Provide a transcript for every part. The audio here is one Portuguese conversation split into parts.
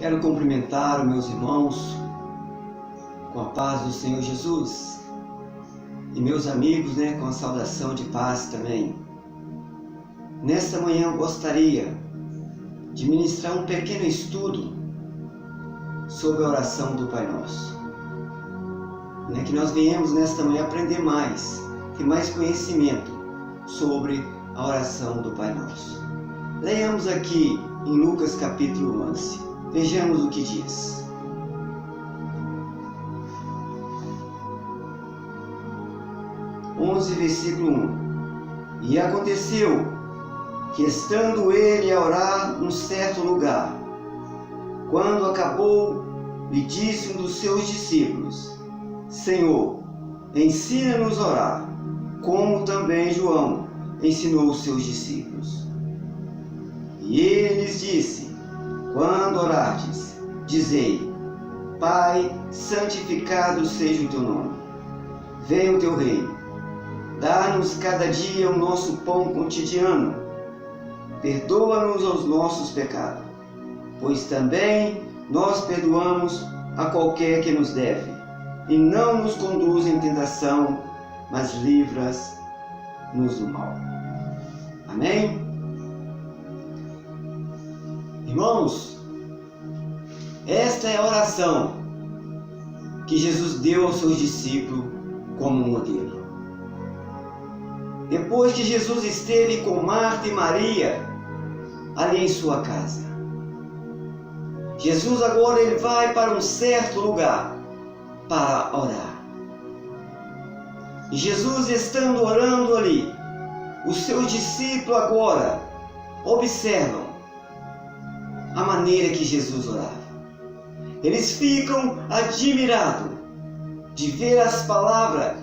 Quero cumprimentar os meus irmãos com a paz do Senhor Jesus e meus amigos, com a saudação de paz também. Nesta manhã eu gostaria de ministrar um pequeno estudo sobre a oração do Pai Nosso. Que nós venhamos nesta manhã aprender mais, ter mais conhecimento sobre a oração do Pai Nosso. Leiamos aqui em Lucas capítulo 11. Vejamos o que diz. Versículo 1. E aconteceu que, estando ele a orar num certo lugar, quando acabou, lhe disse um dos seus discípulos: Senhor, ensina-nos a orar, como também João ensinou os seus discípulos. E ele lhes disse: quando orardes, dizei: Pai, santificado seja o teu nome. Venha o teu reino. Dá-nos cada dia o nosso pão cotidiano. Perdoa-nos os nossos pecados, pois também nós perdoamos a qualquer que nos deve. E não nos conduz em tentação, mas livra-nos do mal. Amém? Irmãos, esta é a oração que Jesus deu aos seus discípulos como modelo. Depois que Jesus esteve com Marta e Maria ali em sua casa, Jesus agora ele vai para um certo lugar para orar. E Jesus, estando orando ali, os seus discípulos agora observam a maneira que Jesus orava. Eles ficam admirados de ver as palavras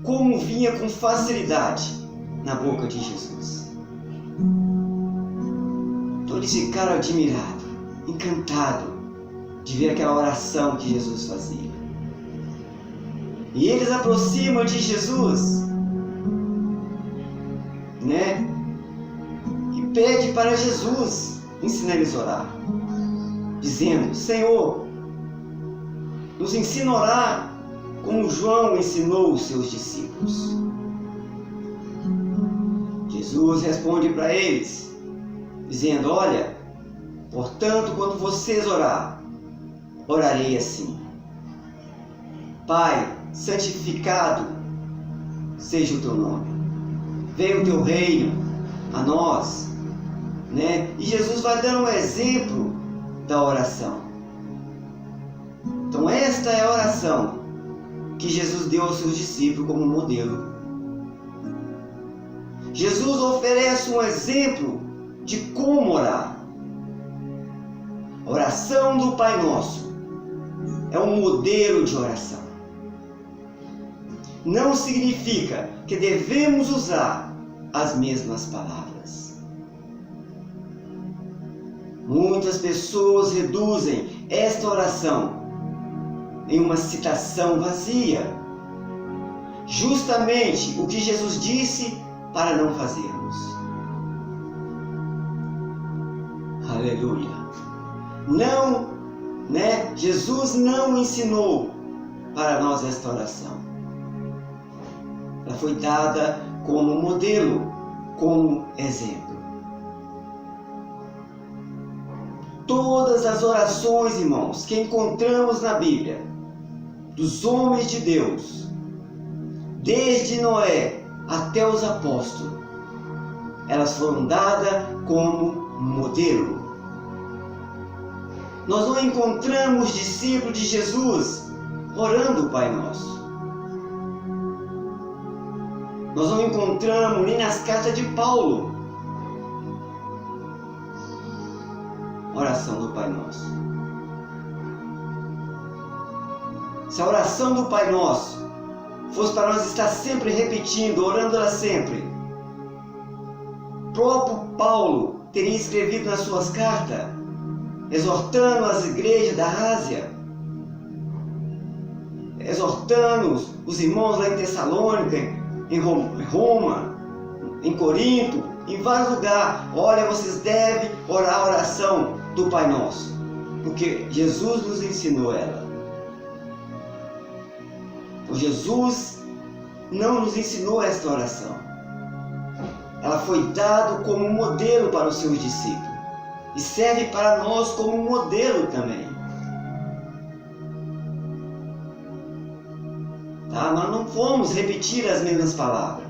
como vinha com facilidade na boca de Jesus. Então eles ficaram admirados, encantados de ver aquela oração que Jesus fazia. E eles aproximam de Jesus, e pede para Jesus ensinar eles a orar, dizendo: Senhor, nos ensina a orar como João ensinou os seus discípulos. Jesus responde para eles, dizendo: olha, portanto, quando vocês orar, orarei assim: Pai, santificado seja o teu nome. Venha o teu reino a nós. E Jesus vai dando um exemplo da oração. Então esta é a oração que Jesus deu aos seus discípulos como modelo. Jesus oferece um exemplo de como orar. A oração do Pai Nosso é um modelo de oração. Não significa que devemos usar as mesmas palavras. Muitas pessoas reduzem esta oração em uma citação vazia, justamente o que Jesus disse para não fazermos. Aleluia! Não, Jesus não ensinou para nós esta oração. Ela foi dada como modelo, como exemplo. Todas as orações, irmãos, que encontramos na Bíblia, dos homens de Deus, desde Noé até os apóstolos, elas foram dadas como modelo. Nós não encontramos discípulos de Jesus orando o Pai Nosso. Nós não encontramos nem nas cartas de Paulo oração do Pai Nosso. Se a oração do Pai Nosso fosse para nós estar sempre repetindo, orando ela sempre, o próprio Paulo teria escrevido nas suas cartas, exortando as igrejas da Ásia, exortando os irmãos lá em Tessalônica, em Roma, em Corinto, em vários lugares. Olha, vocês devem orar a oração do Pai Nosso. Porque Jesus nos ensinou ela. Então Jesus não nos ensinou esta oração. Ela foi dada como um modelo para os seus discípulos. E serve para nós como um modelo também. Tá? Nós não vamos repetir as mesmas palavras.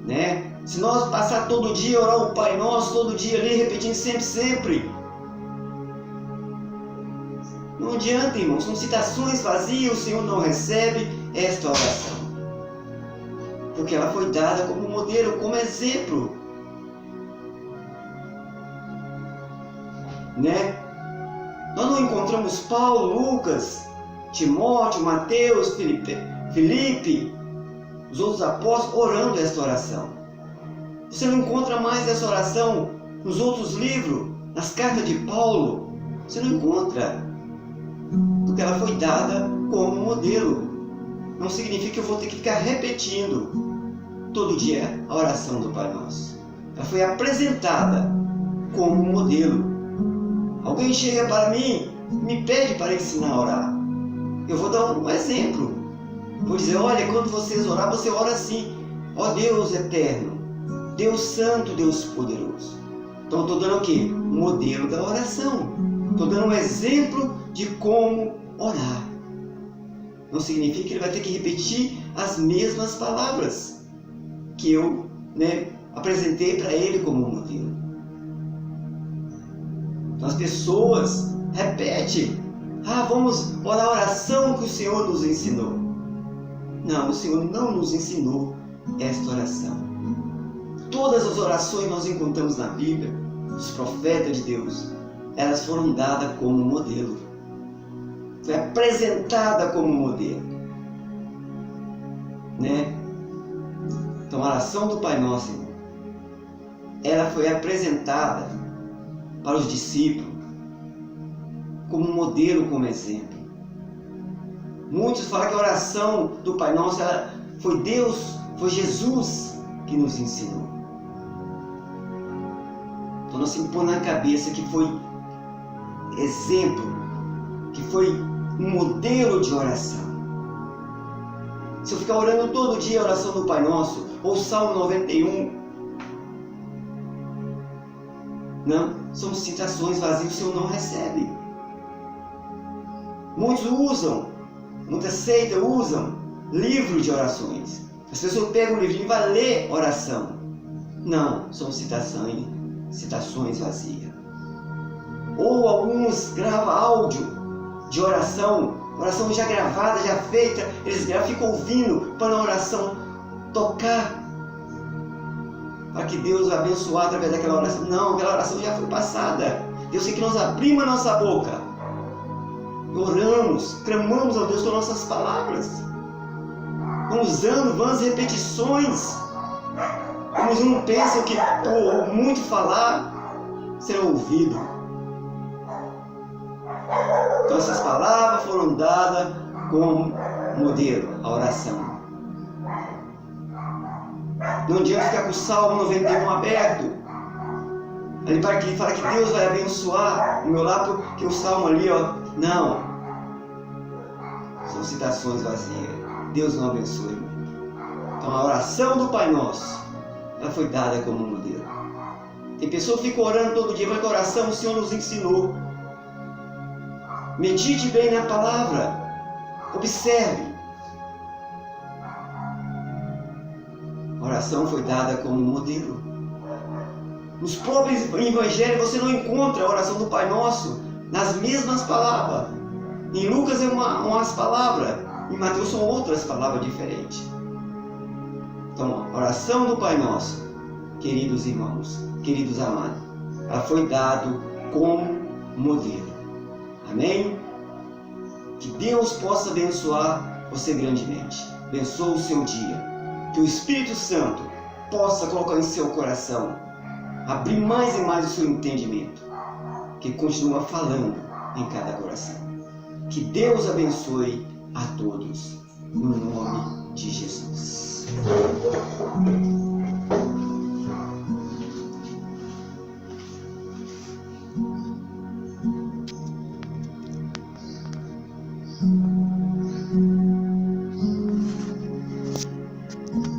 Né? Se nós passar todo dia, orar o Pai Nosso, todo dia ali, repetindo sempre. Não adianta, irmãos. São citações vazias, o Senhor não recebe esta oração. Porque ela foi dada como modelo, como exemplo. Né? Nós não encontramos Paulo, Lucas, Timóteo, Mateus, Filipe, os outros apóstolos orando esta oração. Você não encontra mais essa oração nos outros livros, nas cartas de Paulo. Você não encontra. Porque ela foi dada como modelo. Não significa que eu vou ter que ficar repetindo todo dia a oração do Pai Nosso. Ela foi apresentada como modelo. Alguém chega para mim, me pede para ensinar a orar. Eu vou dar um exemplo. Vou dizer, olha, quando vocês orar, você ora assim. Ó Deus eterno, Deus santo, Deus poderoso. Então eu estou dando o quê? Um modelo da oração. Estou dando um exemplo de como orar. Não significa que ele vai ter que repetir as mesmas palavras que eu apresentei para ele como modelo. Então as pessoas repetem. Vamos orar a oração que o Senhor nos ensinou. Não, o Senhor não nos ensinou esta oração. Todas as orações que nós encontramos na Bíblia, dos profetas de Deus, elas foram dadas como modelo. Foi apresentada como modelo. Né? Então a oração do Pai Nosso, irmão, ela foi apresentada para os discípulos como um modelo, como exemplo. Muitos falam que a oração do Pai Nosso foi Deus, foi Jesus que nos ensinou. Então nós temos que pôr na cabeça que foi exemplo, que foi um modelo de oração. Se eu ficar orando todo dia a oração do Pai Nosso, ou Salmo 91, não, são citações vazias, o Senhor não recebe. Muitas seitas usam livro de orações. As pessoas pegam o livrinho e vão ler oração. Não, são citações vazias. Ou alguns gravam áudio de oração já gravada, já feita, eles gravam, ficam ouvindo para a oração tocar, para que Deus abençoe através daquela oração. Não, aquela oração já foi passada. Deus quer que nós abrimos a nossa boca, oramos, clamamos a Deus com nossas palavras. Vamos usando vãs repetições. Alguns não pensam que por muito falar será ouvido. Então essas palavras foram dadas como modelo, a oração. Não adianta ficar com o Salmo 91 aberto. Ele fala que Deus vai abençoar o meu lado, porque o Salmo ali, não. São citações vazias. Deus não abençoe. Então a oração do Pai Nosso, ela foi dada como modelo. Tem pessoas que ficam orando todo dia, mas que a oração o Senhor nos ensinou. Medite bem na palavra. Observe. A oração foi dada como modelo. Nos próprios evangelhos você não encontra a oração do Pai Nosso nas mesmas palavras. Em Lucas é umas palavras, em Mateus são outras palavras diferentes. Então, a oração do Pai Nosso, queridos irmãos, queridos amados, ela foi dada como modelo. Amém? Que Deus possa abençoar você grandemente. Abençoe o seu dia. Que o Espírito Santo possa colocar em seu coração, abrir mais e mais o seu entendimento, que continua falando em cada coração. Que Deus abençoe a todos, no nome de Jesus.